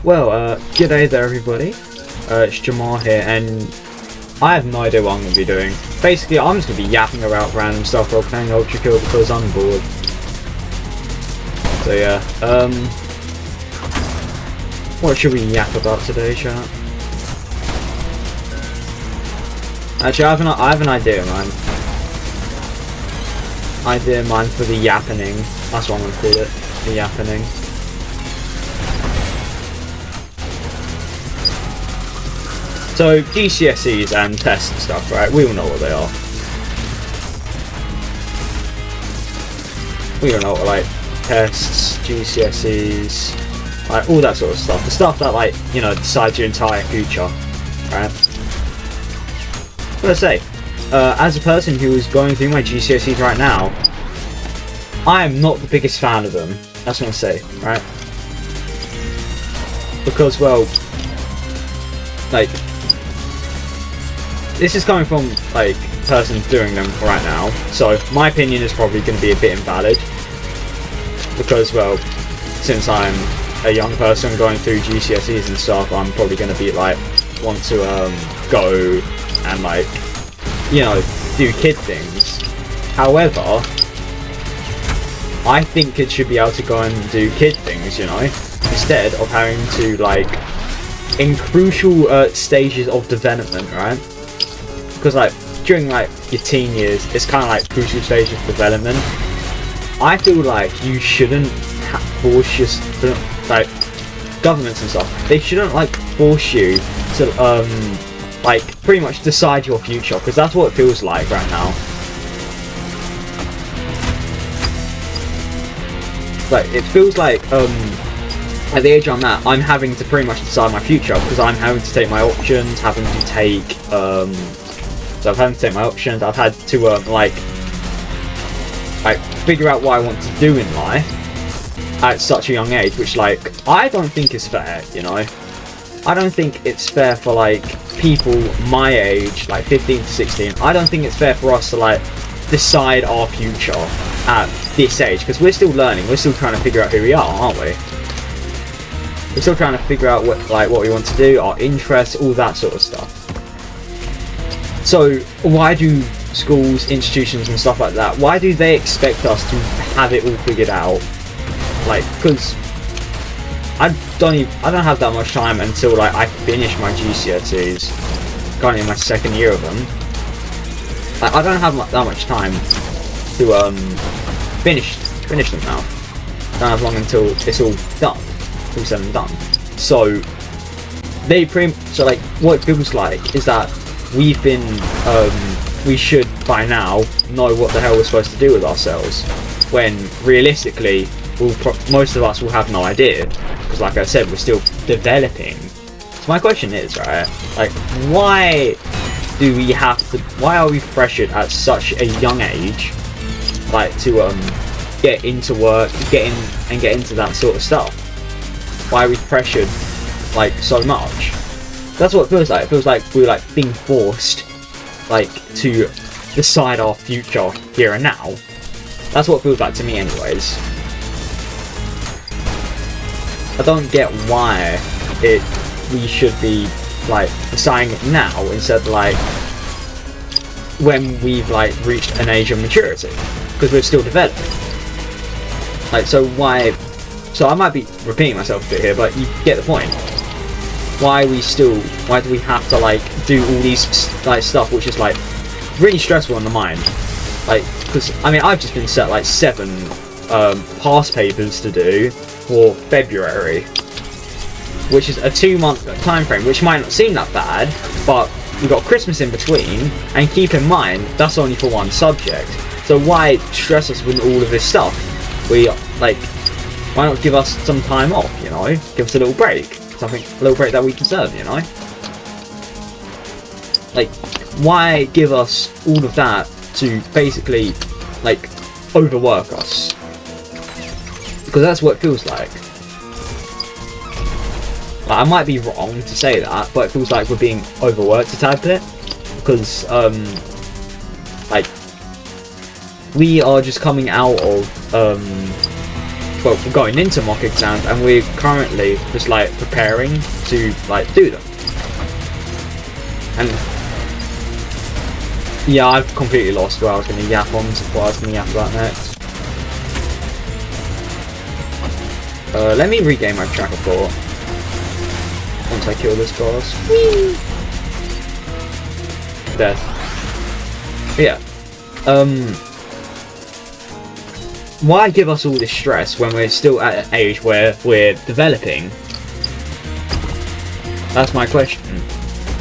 Well, g'day there everybody, it's Jamal here, and I have no idea what I'm going to be doing. Basically, I'm just going to be yapping about random stuff while playing Ultra Kill because I'm bored. So yeah, what should we yap about today, chat? Actually, I have an idea, man. Idea, man, for the yappening. That's what I'm going to call it, the yappening. So, GCSEs and tests and stuff, right? We all know what they are. We all know what, like, tests, GCSEs, like, all that sort of stuff. The stuff that, like, you know, decides your entire future, right? What I say, as a person who is going through my GCSEs right now, I am not the biggest fan of them. That's what I say, right? Because, well, like, this is coming from, like, a person doing them right now, so my opinion is probably going to be a bit invalid. Because, well, since I'm a young person going through GCSEs and stuff, I'm probably going to be, like, want to, go and, like, you know, do kid things. However, I think kids should be able to go and do kid things, you know, instead of having to, like, in crucial stages of development, right? Because, like, during, like, your teen years, it's kind of like crucial stages of development. I feel like you shouldn't force your, like, governments and stuff, they shouldn't, like, force you to, like, pretty much decide your future, because that's what it feels like right now. Like, it feels like, at the age I'm at, I'm having to pretty much decide my future, because I'm having to take my options, having to take, so I'm having to take my options, I've had to, like, figure out what I want to do in life at such a young age, which, like, I don't think is fair, you know? I don't think it's fair for, like, people my age, like 15 to 16, I don't think it's fair for us to, like, decide our future at this age, because we're still learning, we're still trying to figure out who we are, aren't we? We're still trying to figure out what, like, what we want to do, our interests, all that sort of stuff. So, why do schools, institutions and stuff like that, why do they expect us to have it all figured out? Like, because I don't have that much time until, like, I finish my GCSEs, currently in my second year of them. Like, I don't have that much time to finish them now. I don't have long until it's all done, all said and done. So so, like, what it feels like is that we've been we should by now know what the hell we're supposed to do with ourselves, when realistically most of us will have no idea, because, like I said, we're still developing. So my question is, right, like, why are we pressured at such a young age, like, to get into work, get into that sort of stuff? Why are we pressured, like, so much? That's what it feels like. It feels like we're, like, being forced, like, to decide our future here and now. That's what it feels like to me anyways. I don't get why we should be, like, deciding it now instead of, like, when we've, like, reached an age of maturity, because we're still developing. Like, so I might be repeating myself a bit here, but you get the point. Why do we have to, like, do all these, like, stuff which is, like, really stressful on the mind? Like, because, I mean, I've just been set, like, 7 past papers to do for February, which is a 2-month time frame, which might not seem that bad, but we've got Christmas in between, and keep in mind, that's only for one subject. So why stress us with all of this stuff? Like, why not give us some time off, you know? Give us a little break. A little break that we deserve, you know? Like, why give us all of that to basically, like, overwork us? Because that's what it feels like. Like, I might be wrong to say that, but it feels like we're being overworked a tad bit. Because, like, we are just coming out of, well, we're going into mock exams, and we're currently just like preparing to like do them. And yeah, I've completely lost where I was going to yap on, what I was going to yap about next. Let me regain my track of thought once I kill this boss. Whee! Death. But yeah. Why give us all this stress when we're still at an age where we're developing? That's my question.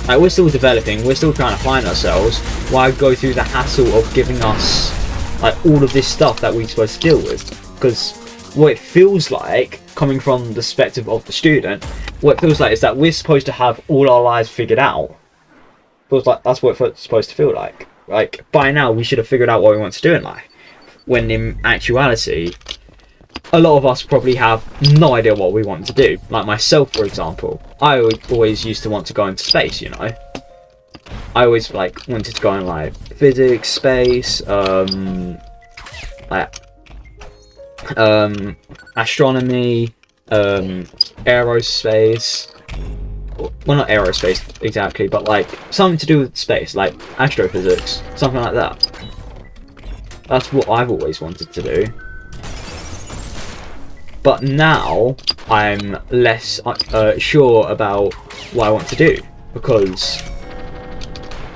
Like, we're still developing, we're still trying to find ourselves. Why go through the hassle of giving us like all of this stuff that we're supposed to deal with? Because what it feels like, coming from the perspective of the student, what it feels like is that we're supposed to have all our lives figured out. Feels like that's what it's supposed to feel like. Like, by now we should have figured out what we want to do in life. When in actuality, a lot of us probably have no idea what we want to do. Like myself, for example, I always used to want to go into space, you know. I always like wanted to go in like physics, space, like astronomy, aerospace. Well, not aerospace exactly, but like something to do with space, like astrophysics, something like that. That's what I've always wanted to do. But now I'm less sure about what I want to do, because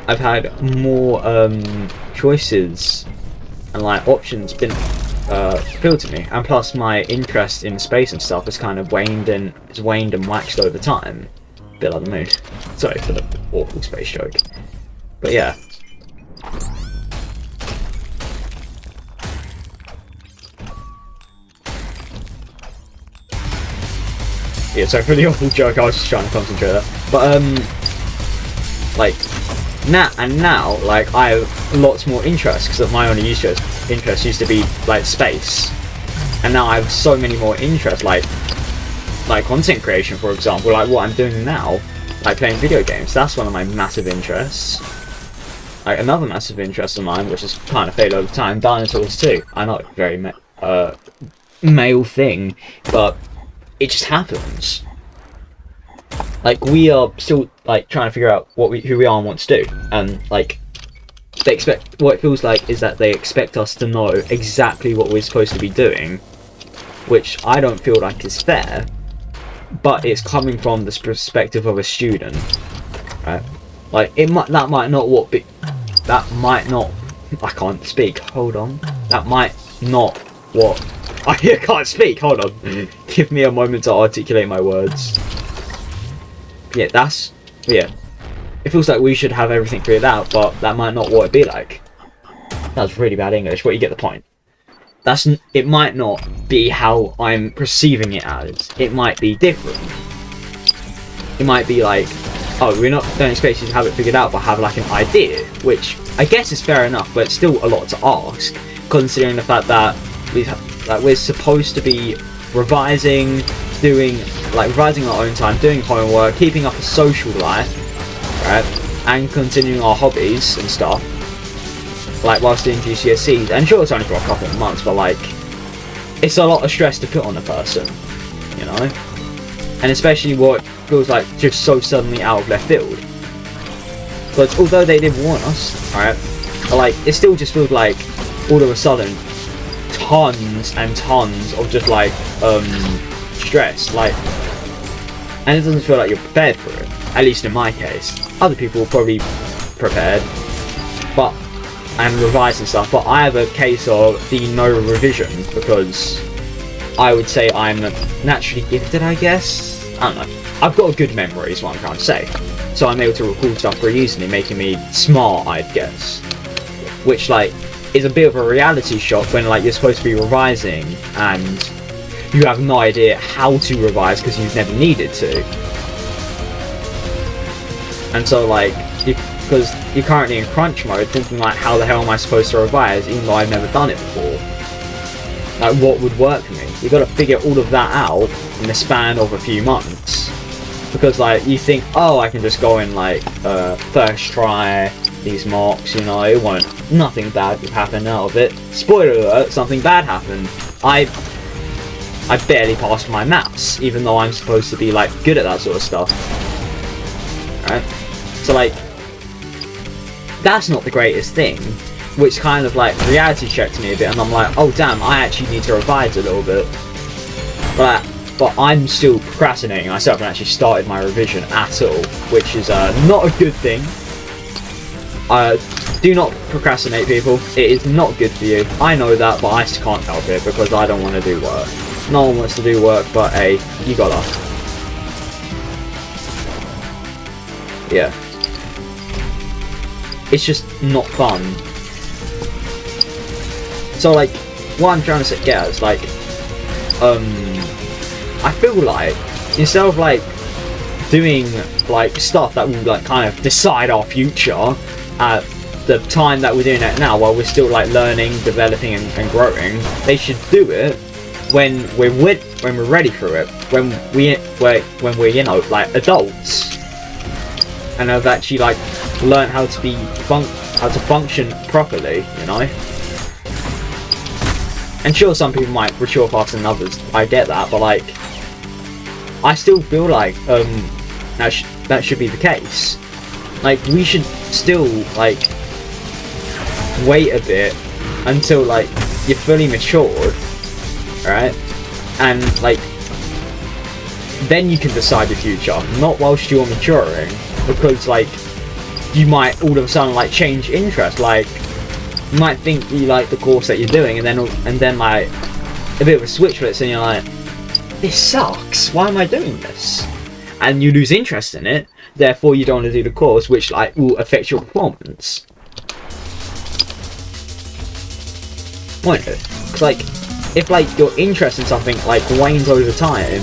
I've had more choices and like options been fulfilled to me, and plus my interest in space and stuff has kind of waned and waxed over time. Bit like the mood. Sorry for the awful space joke, but yeah. Yeah, sorry for the awful joke, I was just trying to concentrate there. But, like, now, like, I have lots more interest, because my only interest used to be, like, space. And now I have so many more interests, like content creation, for example, like what I'm doing now, like playing video games. That's one of my massive interests. Like, another massive interest of mine, which has kind of faded over time, dinosaurs too. I know, very male thing, but it just happens. Like, we are still like trying to figure out who we are and what to do, and like they expect, what it feels like is that they expect us to know exactly what we're supposed to be doing, which I don't feel like is fair, but it's coming from the perspective of a student, right? Like, that might not I can't speak, hold on. That might not what I can't speak, hold on. Give me a moment to articulate my words. Yeah, it feels like we should have everything figured out, but that might not what it'd be like. That's really bad English, but you get the point. It might not be how I'm perceiving it as. It might be different. It might be like, oh, don't expect you to have it figured out, but have like an idea, which I guess is fair enough, but it's still a lot to ask, considering the fact that we're supposed to be revising our own time, doing homework, keeping up a social life, right, and continuing our hobbies and stuff, like whilst doing GCSEs. And sure, it's only for a couple of months, but like, it's a lot of stress to put on a person, you know, and especially what feels like just so suddenly out of left field. But although they did warn us, right, like, it still just feels like all of a sudden tons and tons of just like stress, like, and it doesn't feel like you're prepared for it, at least in my case. Other people will probably prepared and revise and stuff, but I have a case of the no revision, because I would say I'm naturally gifted, I guess. I don't know, I've got a good memory is what I'm trying to say, so I'm able to recall stuff very easily, making me smart, I'd guess, which like is a bit of a reality shock when like you're supposed to be revising and you have no idea how to revise because you've never needed to. And so like, because you're currently in crunch mode, thinking like, how the hell am I supposed to revise even though I've never done it before? Like, what would work for me? You've got to figure all of that out in the span of a few months. Because like, you think, oh, I can just go in like first try these mocks, you know, nothing bad would happen out of it. Spoiler alert, something bad happened. I barely passed my maths, even though I'm supposed to be like good at that sort of stuff. Right? So like, that's not the greatest thing, which kind of like reality checked me a bit, and I'm like, oh damn, I actually need to revise a little bit. But I'm still procrastinating. I still haven't actually started my revision at all, which is not a good thing. Do not procrastinate, people. It is not good for you. I know that, but I just can't help it because I don't want to do work. No one wants to do work, but hey, you gotta. Yeah. It's just not fun. So like, what I'm trying to get at is like, I feel like instead of like doing like stuff that will like kind of decide our future at the time that we're doing it now, while we're still like learning, developing, and growing, they should do it when we're ready for it, when we're you know, like adults, and have actually like learned how to function properly, you know. And sure, some people might mature faster than others, I get that, but like, I still feel like that should be the case. Like, we should still like wait a bit until like you're fully matured, right? And like, then you can decide your future, not whilst you're maturing, because like you might all of a sudden like change interest. Like, you might think you like the course that you're doing, and then like a bit of a switch flips, and you're like, this sucks, why am I doing this? And you lose interest in it, therefore you don't want to do the course, which like will affect your performance. Won't it? Because like, if like your interest in something like wanes over time,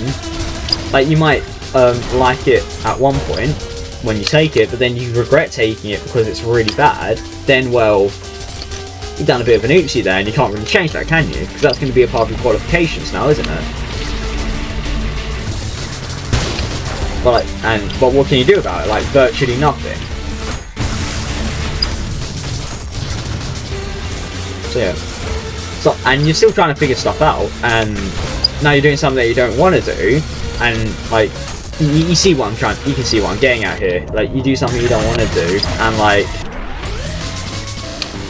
like you might like it at one point when you take it, but then you regret taking it because it's really bad, then well, you've done a bit of an oopsie there, and you can't really change that, can you? Because that's going to be a part of your qualifications now, isn't it? But like, but what can you do about it? Like, virtually nothing. So yeah. So, and you're still trying to figure stuff out, and now you're doing something that you don't want to do, and like, you see what you can see what I'm getting at here. Like, you do something you don't want to do, and like,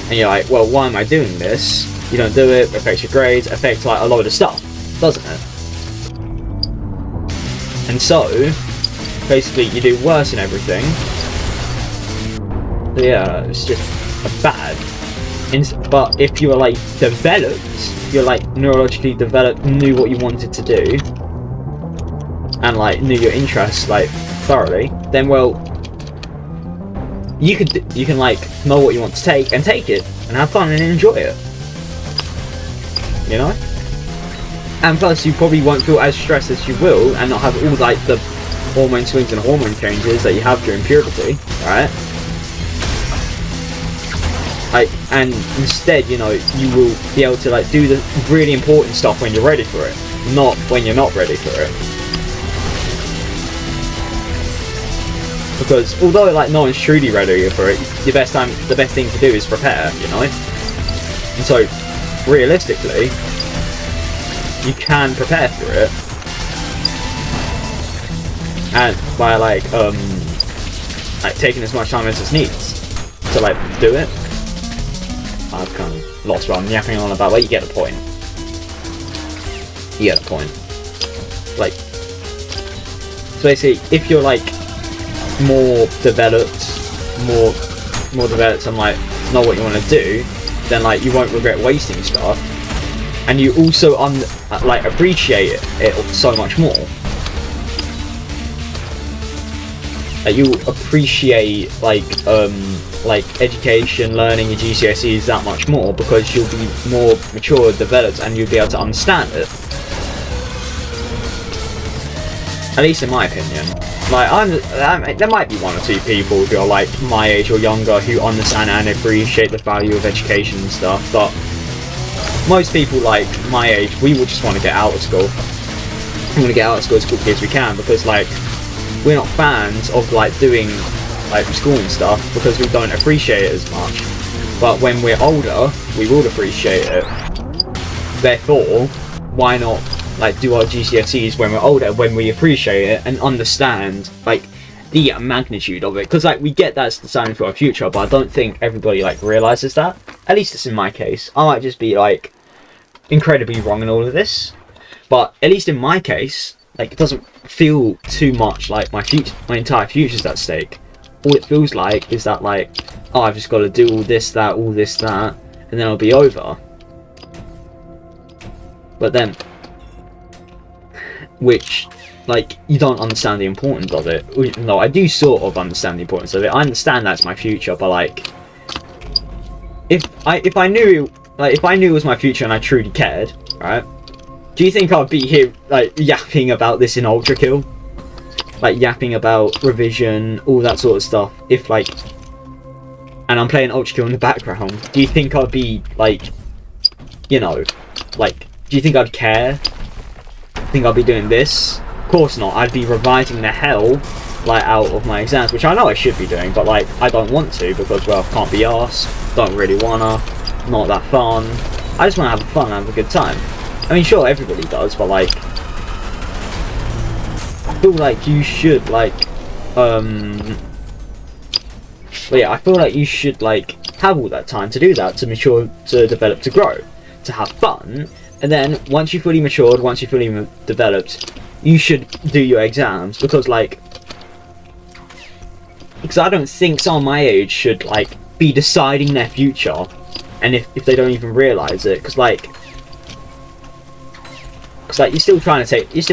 and you're like, well, why am I doing this? You don't do it, affects your grades, affects like a lot of stuff, doesn't it? And so, basically, you do worse in everything. So yeah, it's just bad. But if you were like developed, you're like neurologically developed, knew what you wanted to do, and like knew your interests like thoroughly, then well, you can like know what you want to take and take it and have fun and enjoy it, you know. And plus, you probably won't feel as stressed as you will, and not have all like the hormone swings and hormone changes that you have during puberty, right? Like, and instead, you know, you will be able to like do the really important stuff when you're ready for it, not when you're not ready for it. Because although like no one's truly ready for it, the best thing to do is prepare, you know. And so, realistically, you can prepare for it, and by like taking as much time as it needs to like do it. I've kind of lost what I'm yapping on about, but you get the point. You get the point. Like, so basically, if you're like more developed and like know what you want to do, then like you won't regret wasting stuff, and you also like appreciate it so much more. Like, you appreciate like education, learning your GCSEs that much more, because you'll be more mature, developed, and you'll be able to understand it. At least in my opinion. Like, there might be one or two people who are like my age or younger who understand and appreciate the value of education and stuff, but most people like my age, we will just want to get out of school. We want to get out of school as quickly as we can, because like, we're not fans of like doing like school and stuff, because we don't appreciate it as much. But when we're older, we will appreciate it. Therefore, why not like do our GCSEs when we're older, when we appreciate it and understand like the magnitude of it, because like we get that's designing for our future, but I don't think everybody like realizes that. At least it's in my case. I might just be like incredibly wrong in all of this, but at least in my case, like it doesn't feel too much like my entire future's at stake. All it feels like is that like, oh, I've just got to do all this, that, and then it'll be over. But then, which, like, you don't understand the importance of it. No, I do sort of understand the importance of it. I understand that's my future, but like, if I knew it was my future and I truly cared, right? Do you think I'd be here like yapping about this in Ultra Kill? Like yapping about revision, all that sort of stuff. If like, and I'm playing Ultra Kill in the background, do you think I'd be like, you know, like, do you think I'd care? Think I'd be doing this? Of course not. I'd be revising the hell like out of my exams, which I know I should be doing, but like I don't want to because, well, can't be arsed, don't really wanna, not that fun. I just want to have fun and have a good time. I mean, sure, everybody does, but like, I feel like you should like, but yeah, I feel like you should like have all that time to do that, to mature, to develop, to grow, to have fun, and then once you're fully matured, once you're fully developed, you should do your exams, because like, because I don't think someone my age should like be deciding their future, and if they don't even realize it, because like you're still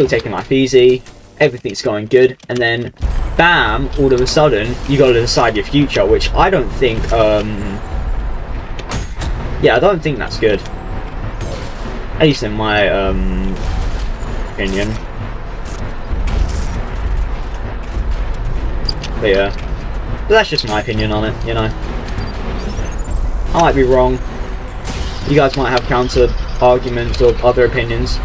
taking life easy, everything's going good, and then bam, all of a sudden you got to decide your future, which I don't think yeah, I don't think that's good, at least in my opinion. But yeah, but that's just my opinion on it, you know. I might be wrong, you guys might have counter arguments or other opinions,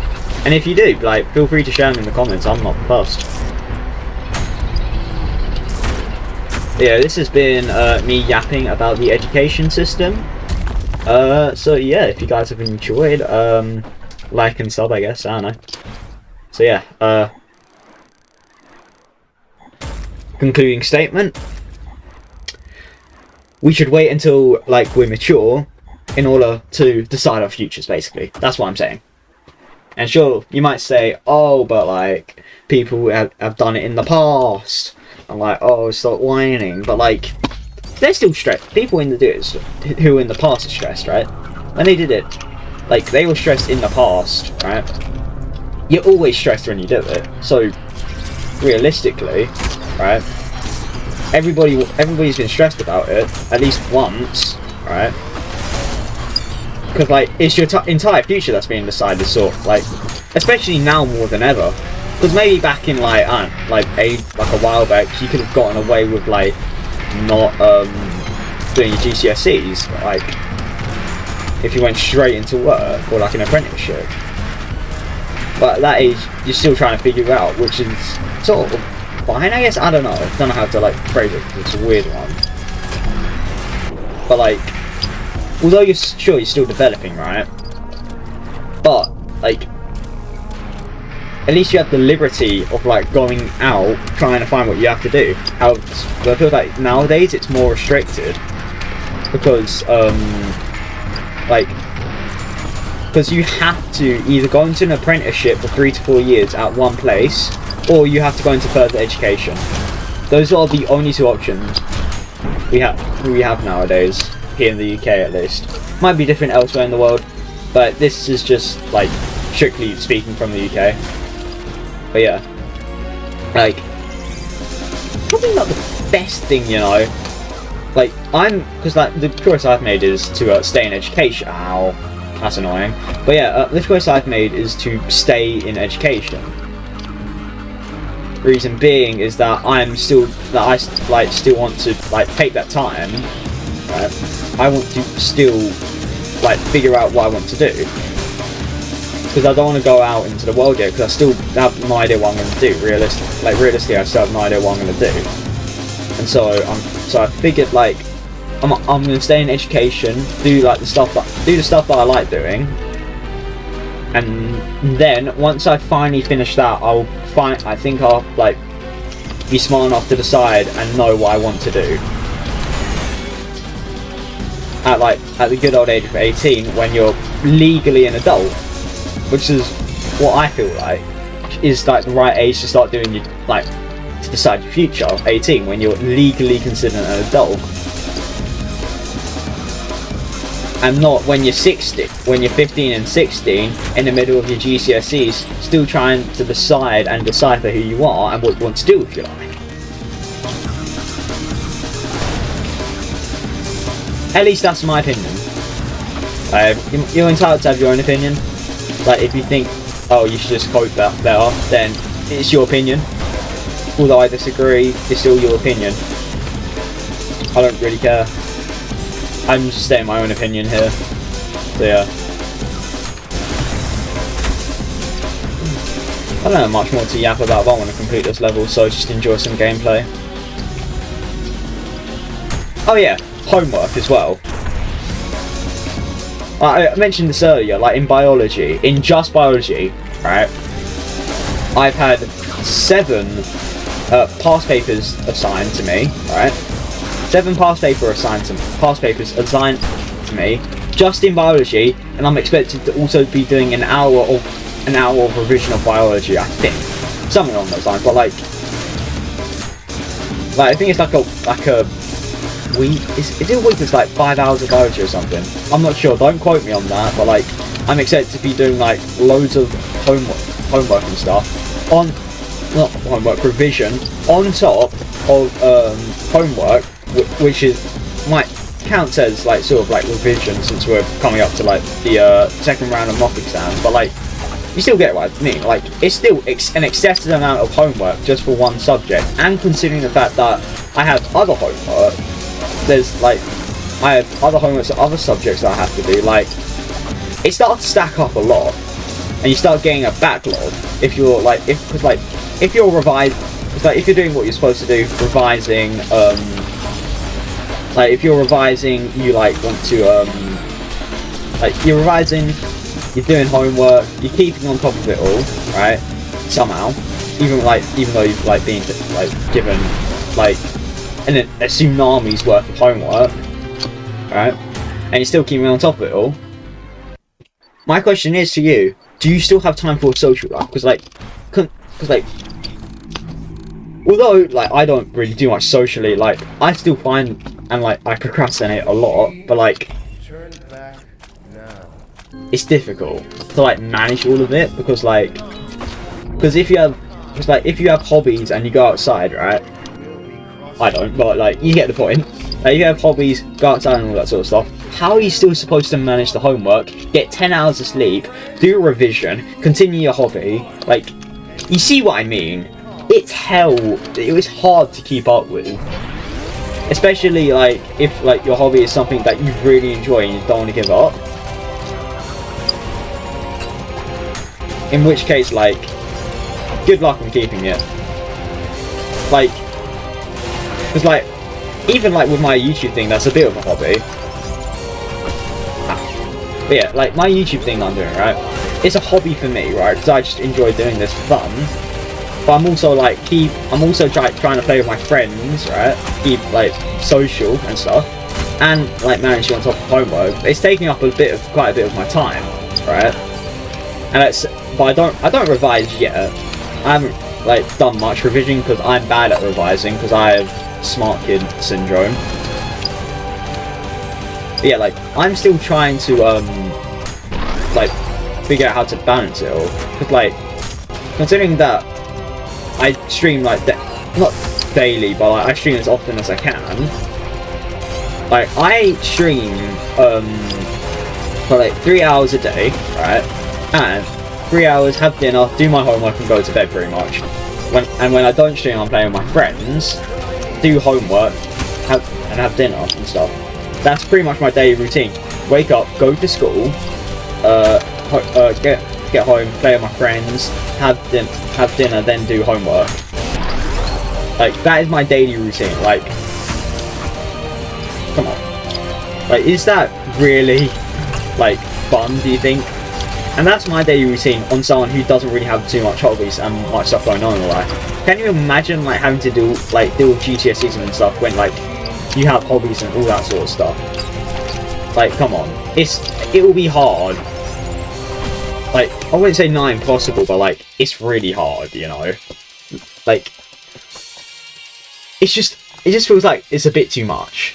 and if you do, like, feel free to share them in the comments. I'm not fussed. Yeah, this has been me yapping about the education system. So yeah, if you guys have enjoyed, like and sub, I guess, I don't know. So yeah, concluding statement. We should wait until, like, we're mature in order to decide our futures, basically. That's what I'm saying. And sure, you might say, oh, but like, people have done it in the past. I'm like, oh, stop whining. But like, they're still stressed. People in the dudes who in the past are stressed, right? When they did it, like, they were stressed in the past, right? You're always stressed when you do it. So, realistically, right? Everybody's been stressed about it at least once, right? Because like, it's your entire future that's being decided, sort of, like, especially now more than ever. Because maybe back in like, like a while back, you could have gotten away with like not doing your GCSEs, like if you went straight into work or like an apprenticeship. But at that age, you're still trying to figure out, which is sort of fine, I guess. I don't know. I don't know how to like phrase it, because it's a weird one. But like, although you're still developing, right? But like, at least you have the liberty of like going out, trying to find what you have to do. But I feel like nowadays it's more restricted because because you have to either go into an apprenticeship for 3 to 4 years at one place, or you have to go into further education. Those are the only two options we have nowadays, here in the UK at least. Might be different elsewhere in the world, but this is just like strictly speaking from the UK. But yeah, like, probably not the best thing, you know. Like, because like the choice I've made is to stay in education. Ow, that's annoying. But yeah, the choice I've made is to stay in education. Reason being is that I still want to like take that time. Right? I want to still like figure out what I want to do. Because I don't want to go out into the world yet, because I still have no idea what I'm going to do. Realistically, I still have no idea what I'm going to do. And so I figured like I'm going to stay in education, do the stuff that I like doing, and then once I finally finish that, I think I'll like be smart enough to decide and know what I want to do. At the good old age of 18, when you're legally an adult, which is what I feel like is like the right age to start doing your to decide your future. 18, when you're legally considered an adult, and not when you're 60, when you're 15 and 16 in the middle of your GCSEs, still trying to decide and decipher who you are and what you want to do with your life. At least that's my opinion. You're entitled to have your own opinion. Like, if you think, oh, you should just cope that better, then it's your opinion. Although I disagree, it's still your opinion. I don't really care. I'm just stating my own opinion here. So yeah. I don't have much more to yap about, but I want to complete this level, so just enjoy some gameplay. Oh yeah, homework as well. I mentioned this earlier, like in biology, in just biology, right? I've had 7 past papers assigned to me, right? 7 past papers assigned to me, just in biology, and I'm expected to also be doing an hour of revision of biology, I think, something along those lines. But like I think it's like a week. Is it a week? It's like 5 hours of biology or something. I'm not sure. Don't quote me on that. But like, I'm expected to be doing like loads of homework and stuff on not homework revision on top of homework, which might count as like sort of like revision since we're coming up to like the second round of mock exams. But like, you still get what I mean. Like, it's still an excessive amount of homework just for one subject, and considering the fact that I have other homework. There's like, I have other homeworks and other subjects that I have to do. Like, it starts to stack up a lot, and you start getting a backlog. If you're like, if you're revising, it's like if you're doing what you're supposed to do, revising. Like if you're revising, you like want to like you're revising, you're doing homework, you're keeping on top of it all, right? Somehow, even though you've like been like given like a tsunami's worth of homework, right? And you're still keeping on top of it all. My question is to you: do you still have time for a social life? Because although like I don't really do much socially, like I still find and like I procrastinate a lot, but like it's difficult to like manage all of it because if you have hobbies and you go outside, right? I don't, but like you get the point. Like, if you have hobbies, go outside and all that sort of stuff, how are you still supposed to manage the homework, get 10 hours of sleep, do a revision, continue your hobby? Like, you see what I mean? It's hell. It was hard to keep up with, especially like if like your hobby is something that you really enjoy and you don't want to give up. In which case, like, good luck on keeping it. Like, because like, even like with my YouTube thing, that's a bit of a hobby. But yeah, like my YouTube thing that I'm doing, right? It's a hobby for me, right? Because I just enjoy doing this for fun. But I'm also like trying to play with my friends, right? Keep like social and stuff, and like managing on top of homework. It's taking up quite a bit of my time, right? And but I don't revise yet. I haven't like done much revision because I'm bad at revising because I have smart kid syndrome. But yeah, like I'm still trying to like figure out how to balance it all. Because like, considering that I stream like not daily, but like, I stream as often as I can. Like I stream for like 3 hours a day, right? And 3 hours, have dinner, do my homework, and go to bed pretty much. When I don't stream, I'm playing with my friends, do homework, have dinner and stuff. That's pretty much my daily routine. Wake up, go to school, get home, play with my friends, have dinner, then do homework. Like that is my daily routine. Like, come on. Like, is that really like fun? Do you think? And that's my daily routine on someone who doesn't really have too much hobbies and much stuff going on in life. Can you imagine like having to deal with GCSEs and stuff when like you have hobbies and all that sort of stuff? Like, come on, it will be hard. Like, I wouldn't say not impossible, but like it's really hard, you know. Like, it just feels like it's a bit too much.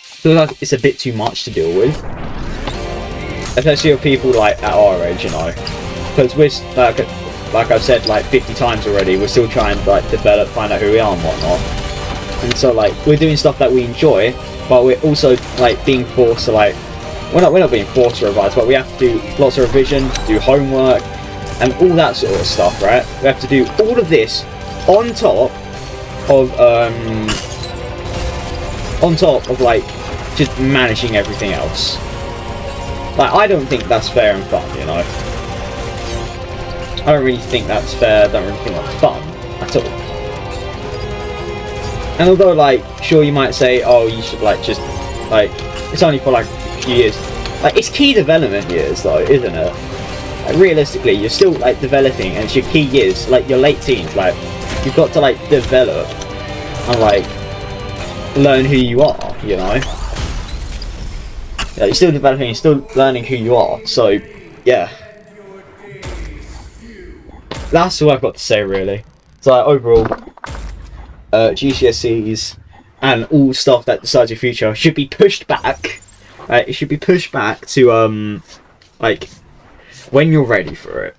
Feels like it's a bit too much to deal with. Especially with people like at our age, you know, because we're like I've said like 50 times already, we're still trying to like develop, find out who we are and whatnot. And so like we're doing stuff that we enjoy, but we're also like being forced to like we're not being forced to revise, but we have to do lots of revision, do homework, and all that sort of stuff, right? We have to do all of this on top of like just managing everything else. Like, I don't think that's fair and fun, you know. I don't really think that's fair. I don't really think that's fun at all. And although, like, sure, you might say, oh, you should like just like it's only for like a few years. Like, it's key development years, though, isn't it? Like, realistically, you're still like developing, and it's your key years, like your late teens. Like, you've got to like develop and like learn who you are, you know. Yeah, you're still developing, you're still learning who you are, so yeah. That's all I've got to say, really. So like, overall, GCSEs and all stuff that decides your future should be pushed back. It should be pushed back to like when you're ready for it.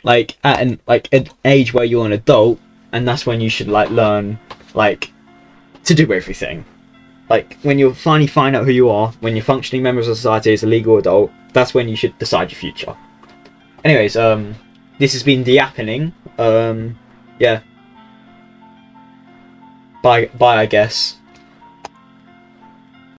Like at an age where you're an adult, and that's when you should like learn like to do everything. Like, when you finally find out who you are, when you're functioning members of society as a legal adult, that's when you should decide your future. Anyways, this has been the Yappening. Yeah. Bye, I guess.